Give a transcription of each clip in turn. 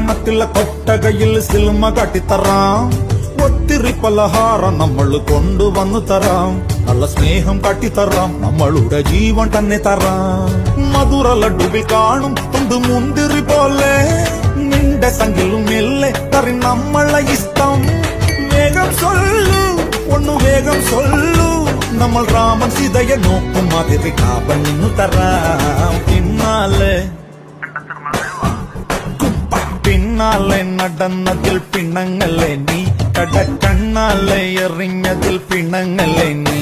പട്ടണത്തിലെ കൊട്ടകയിൽ സിനിമ കാട്ടിത്തറാം. ഒത്തിരി പലഹാരം നമ്മൾ കൊണ്ടുവന്നു തരാം. നല്ല സ്നേഹം കാട്ടിത്തറാം. നമ്മളുടെ ജീവൻ തന്നെ തരാം. മധുര ലഡുവിൽ കാണും കൊണ്ട് മുന്തിരി പോലെ നിന്റെ സംഖ്യലും മെല്ലെ തറി നമ്മളെ ഇഷ്ടം. വേഗം സൊല്ലു ഒന്നു വേഗം സൊല്ലു. നമ്മൾ രാമൻ സീതയെ നോക്കും മാതിരി കാപ്പൻ നിന്നു തരാം. പിന്നാലെ നടന്നതിൽ പിണങ്ങല്ലേ നീ. കണ്ണാലെ എറിഞ്ഞതിൽ പിണങ്ങല്ലേ നീ.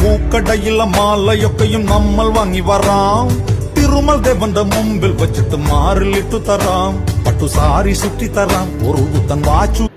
പൂക്കടയിലെ മാലയൊക്കെയും നമ്മൾ വാങ്ങി വരാം. തിരുമൽ ദേവന്റെ മുമ്പിൽ വെച്ചിട്ട് മാറിലിട്ടു തരാം. പട്ടുസാരി സുറ്റി തരാം. ഒരു പുത്തൻ വാച്ചു